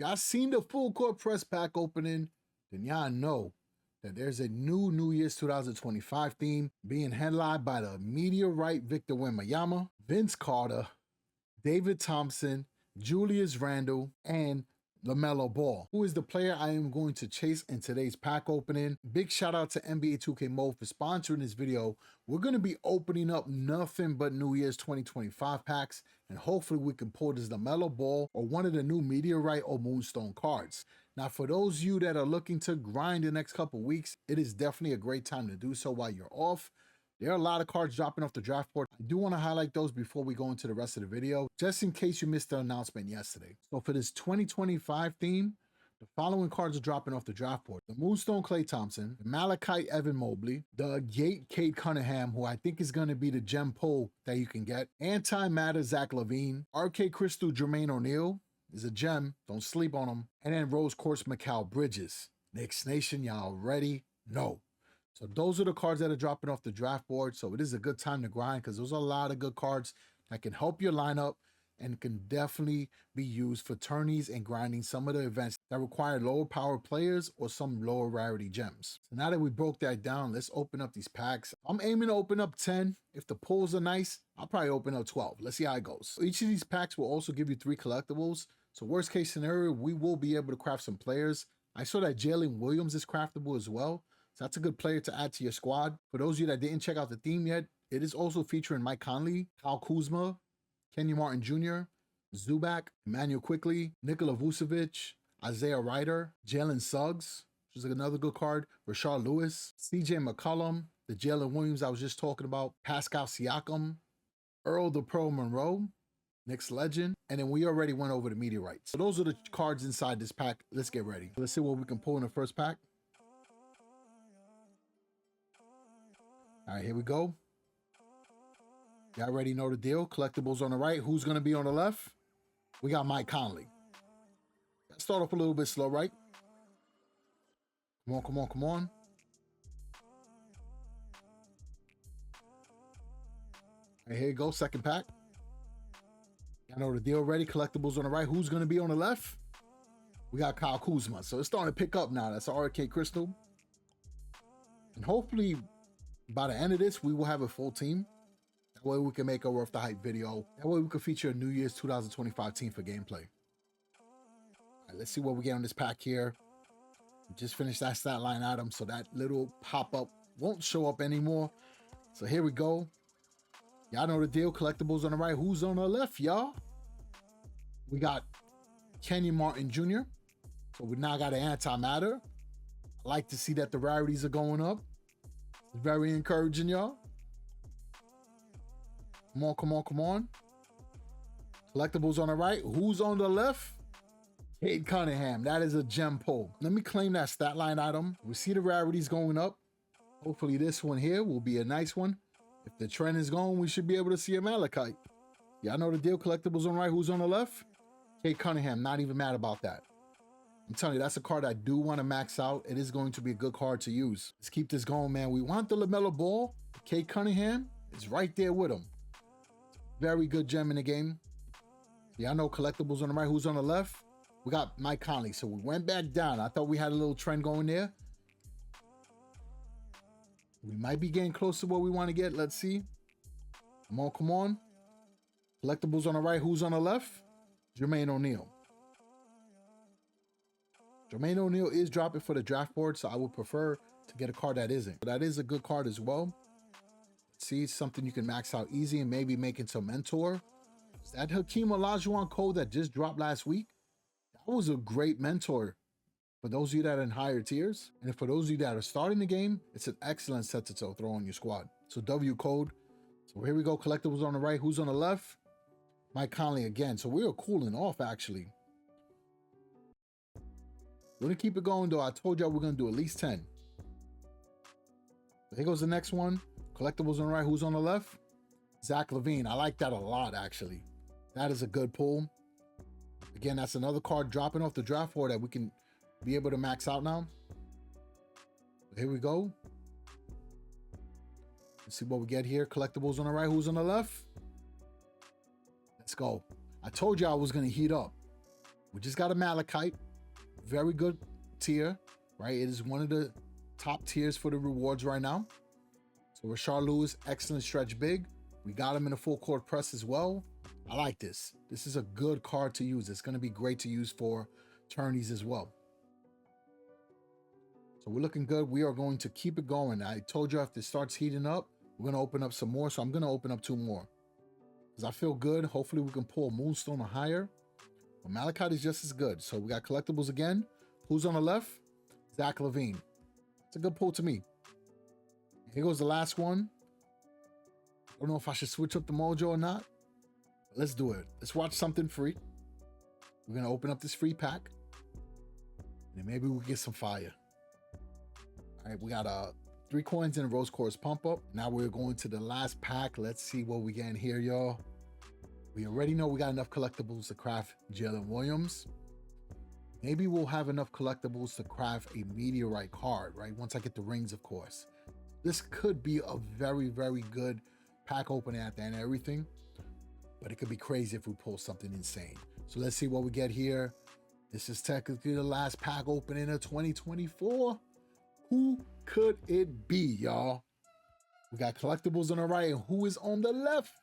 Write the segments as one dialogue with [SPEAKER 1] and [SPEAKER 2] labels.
[SPEAKER 1] y'all seen the full court press pack opening, then y'all know that there's a New Year's 2025 theme being headlined by the Meteorite Victor Wembanyama, Vince Carter, David Thompson, Julius Randle, and Lamelo Ball, who is the player I am going to chase in today's pack opening. Big shout out to NBA 2K Mode for sponsoring this video. We're going to be opening up nothing but New Year's 2025 packs, and hopefully we can pull this Lamelo Ball or one of the new Meteorite or Moonstone cards. Now, for those of you that are looking to grind the next couple weeks, it is definitely a great time to do so while you're off. There are a lot of cards dropping off the draft board. I do want to highlight those before we go into the rest of the video, just in case you missed the announcement yesterday. So for this 2025 theme, the following cards are dropping off the draft board: the Moonstone Klay Thompson, the Malachite Evan Mobley, the Gate Cade Cunningham, who I think is going to be the gem pull that you can get, Antimatter Zach LaVine, RK Crystal Jermaine O'Neal is a gem, don't sleep on him, and then Rose Quartz Mikal Bridges. Knicks Nation, y'all already know. So those are the cards that are dropping off the draft board. So it is a good time to grind because there's a lot of good cards that can help your lineup and can definitely be used for tourneys and grinding some of the events that require lower power players or some lower rarity gems. So now that we broke that down, let's open up these packs. I'm aiming to open up 10. If the pulls are nice, I'll probably open up 12. Let's see how it goes. So each of these packs will also give you 3 collectibles. So worst case scenario, we will be able to craft some players. I saw that Jalen Williams is craftable as well. So that's a good player to add to your squad. For those of you that didn't check out the theme yet, it is also featuring Mike Conley, Kyle Kuzma, Kenyon Martin Jr., Zubac, Emmanuel Quickley, Nikola Vucevic, Isaiah Ryder, Jalen Suggs, which is another good card, Rashard Lewis, CJ McCollum, the Jalen Williams I was just talking about, Pascal Siakam, Earl the Pearl Monroe, Knicks legend, and then we already went over the Meteorites. So those are the cards inside this pack. Let's get ready. Let's see what we can pull in the first pack. All right, here we go. Y'all already know the deal. Collectibles on the right. Who's going to be on the left? We got Mike Conley. Let's start off a little bit slow, right? Come on, come on, come on. All right, here you go. Second pack. Y'all know the deal already. Collectibles on the right. Who's going to be on the left? We got Kyle Kuzma. So it's starting to pick up now. That's our RK Crystal. And hopefully by the end of this, we will have a full team. That way we can make a Worth the Hype video. That way we can feature a New Year's 2025 team for gameplay. All right, let's see what we get on this pack here. We just finished that stat line item, so that little pop-up won't show up anymore. So here we go. Y'all know the deal. Collectibles on the right. Who's on the left, y'all? We got Kenyon Martin Jr. So we now got an Antimatter. I like to see that the rarities are going up. Very encouraging, y'all. Come on, come on, come on. Collectibles on the right. Who's on the left? Cade Cunningham. That is a gem pull. Let me claim that stat line item. We see the rarities going up. Hopefully this one here will be a nice one. If the trend is going, we should be able to see a Malachite. Y'all know the deal. Collectibles on the right. Who's on the left? Cade Cunningham. Not even mad about that. I'm telling you, that's a card I do want to max out. It is going to be a good card to use. Let's keep this going, man. We want the Lamelo Ball. Cade Cunningham is right there with him. Very good gem in the game. Yeah, I know collectibles on the right. Who's on the left? We got Mike Conley. So we went back down. I thought we had a little trend going there. We might be getting close to what we want to get. Let's see. Come on, come on. Collectibles on the right. Who's on the left? Jermaine O'Neal. Jermaine O'Neal is dropping for the draft board, so I would prefer to get a card that isn't. But that is a good card as well. See, something you can max out easy and maybe make into a mentor. Is that Hakeem Olajuwon code that just dropped last week? That was a great mentor for those of you that are in higher tiers. And for those of you that are starting the game, it's an excellent set to throw on your squad. So W code. So here we go. Collectibles on the right. Who's on the left? Mike Conley again. So we are cooling off, actually. We're going to keep it going, though. I told y'all we're going to do at least 10. So here goes the next one. Collectibles on the right. Who's on the left? Zach LaVine. I like that a lot, actually. That is a good pull. Again, that's another card dropping off the draft board that we can be able to max out now. Here we go. Let's see what we get here. Collectibles on the right. Who's on the left? Let's go. I told you I was going to heat up. We just got a Malachite, very good tier, right? It is one of the top tiers for the rewards right now. So Rashard Lewis, excellent stretch big. We got him in a full court press as well. I like this. This is a good card to use. It's going to be great to use for tourneys as well. So we're looking good. We are going to keep it going. I told you if it starts heating up, we're going to open up some more. So I'm going to open up 2 more because I feel good. Hopefully we can pull Moonstone or higher. But Malachite is just as good. So we got collectibles again. Who's on the left? Zach LaVine. It's a good pull to me. Here goes the last one. I don't know if I should switch up the mojo or not. But let's do it. Let's watch something free. We're going to open up this free pack. And then maybe we'll get some fire. All right, we got 3 coins and a rose quartz pump up. Now we're going to the last pack. Let's see what we get in here, y'all. We already know we got enough collectibles to craft Jalen Williams. Maybe we'll have enough collectibles to craft a Meteorite card, right? Once I get the rings, of course. This could be a very, very good pack opening at the end of everything. But it could be crazy if we pull something insane. So let's see what we get here. This is technically the last pack opening of 2024. Who could it be, y'all? We got collectibles on the right, and who is on the left?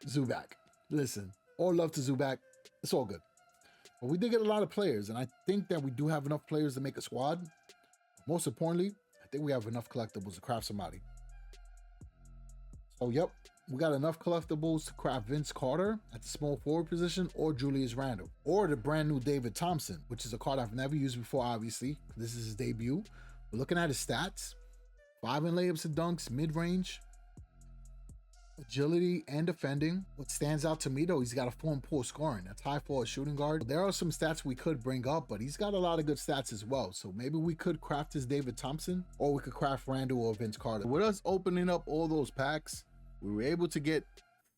[SPEAKER 1] Zubac. Listen, all love to Zubac. It's all good. But we did get a lot of players, and I think that we do have enough players to make a squad. Most importantly, I think we have enough collectibles to craft somebody. So, yep, we got enough collectibles to craft Vince Carter at the small forward position, or Julius Randle, or the brand new David Thompson, which is a card I've never used before, obviously. This is his debut. We're looking at his stats. 5 in layups and dunks, mid-range, agility, and defending. What stands out to me, though, he's got a 4 and pull scoring. That's high for a shooting guard. There are some stats we could bring up, but he's got a lot of good stats as well. So maybe we could craft his David Thompson, or we could craft Randle or Vince Carter. With us opening up all those packs, we were able to get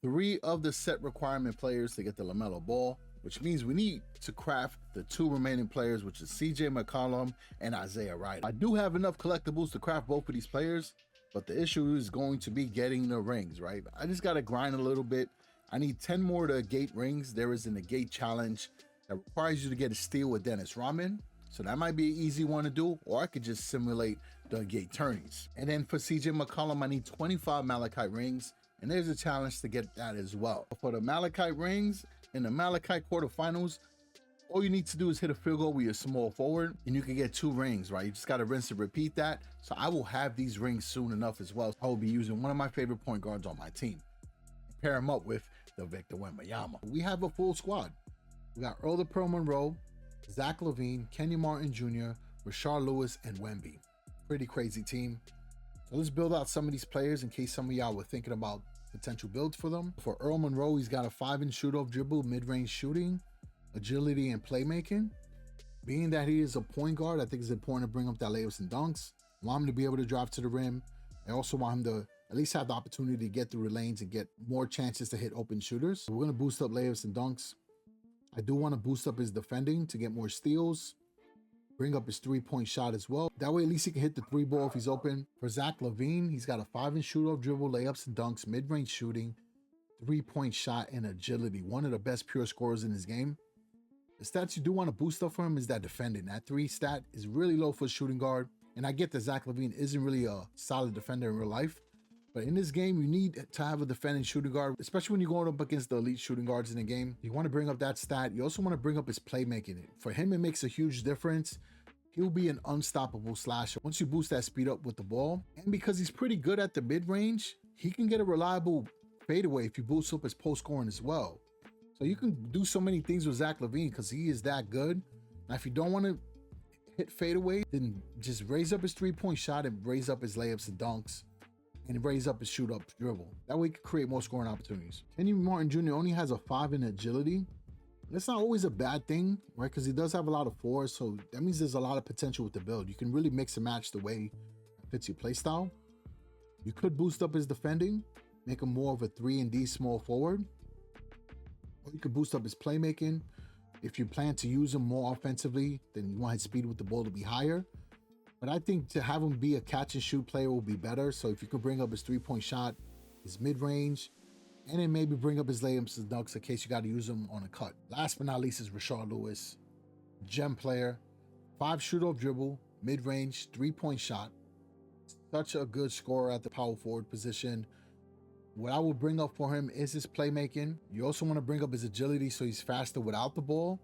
[SPEAKER 1] 3 of the set requirement players to get the Lamelo ball, which means we need to craft the 2 remaining players, which is CJ McCollum and Isaiah Ryder. I do have enough collectibles to craft both of these players, but the issue is going to be getting the rings, right? I just got to grind a little bit. I need 10 more to gate rings. There is a negate challenge that requires you to get a steal with Dennis Rodman. So that might be an easy one to do, or I could just simulate the gate tourneys. And then for CJ McCollum, I need 25 Malachite rings, and there's a challenge to get that as well. For the Malachite rings in the Malachite quarterfinals, all you need to do is hit a field goal with your small forward, and you can get 2 rings, right? You just got to rinse and repeat that. So I will have these rings soon enough as well. I will be using one of my favorite point guards on my team. Pair him up with the Victor Wembanyama. We have a full squad. We got Earl the Pearl Monroe, Zach LaVine, Kenyon Martin Jr., Rashard Lewis, and Wemby. Pretty crazy team. So let's build out some of these players in case some of y'all were thinking about potential builds for them. For Earl Monroe, he's got a 5-inch shoot-off dribble, mid-range shooting, agility, and playmaking. Being that he is a point guard, I think it's important to bring up that layups and dunks. I want him to be able to drive to the rim. I also want him to at least have the opportunity to get through the lanes and get more chances to hit open shooters. So we're going to boost up layups and dunks. I do want to boost up his defending to get more steals. Bring up his 3-point shot as well. That way, at least he can hit the 3 ball if he's open. For Zach LaVine, he's got a 5-inch shoot-off dribble, layups and dunks, mid-range shooting, 3-point shot, and agility. One of the best pure scorers in his game. The stats you do want to boost up for him is that defending. That 3 stat is really low for a shooting guard. And I get that Zach LaVine isn't really a solid defender in real life. But in this game, you need to have a defending shooting guard, especially when you're going up against the elite shooting guards in the game. You want to bring up that stat. You also want to bring up his playmaking. For him, it makes a huge difference. He'll be an unstoppable slasher once you boost that speed up with the ball. And because he's pretty good at the mid-range, he can get a reliable fadeaway if you boost up his post scoring as well. So you can do so many things with Zach LaVine because he is that good. Now, if you don't want to hit fadeaway, then just raise up his 3-point shot and raise up his layups and dunks. And raise up his shoot-up dribble. That way he can create more scoring opportunities. Kenyon Martin Jr. only has a 5 in agility. That's not always a bad thing, right? Because he does have a lot of 4s, so that means there's a lot of potential with the build. You can really mix and match the way it fits your play style. You could boost up his defending, make him more of a 3-and-D small forward. Or you could boost up his playmaking. If you plan to use him more offensively, then you want his speed with the ball to be higher. But I think to have him be a catch and shoot player will be better. So if you could bring up his 3-point shot, his mid-range, And then maybe bring up his layups and dunks in case you got to use them on a cut. Last but not least is Rashard Lewis, gem player, 5 shoot-off dribble, mid-range, 3-point shot. Such a good scorer at the power forward position. What I will bring up for him is his playmaking. You also want to bring up his agility so he's faster without the ball.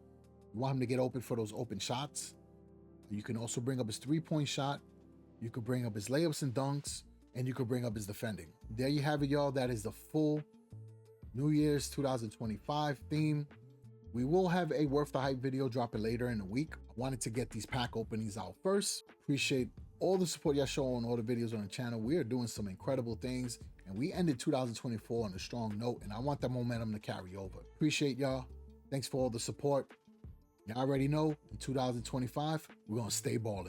[SPEAKER 1] You want him to get open for those open shots. You can also bring up his 3-point shot. You could bring up his layups and dunks, and you could bring up his defending. There you have it, y'all. That is the full New Year's 2025 theme. We will have a Worth the Hype video dropping later in the week. I wanted to get these pack openings out first. Appreciate all the support y'all show on all the videos on the channel. We are doing some incredible things, and we ended 2024 on a strong note, and I want that momentum to carry over. Appreciate y'all. Thanks for all the support. Y'all already know, in 2025, we're going to stay balling.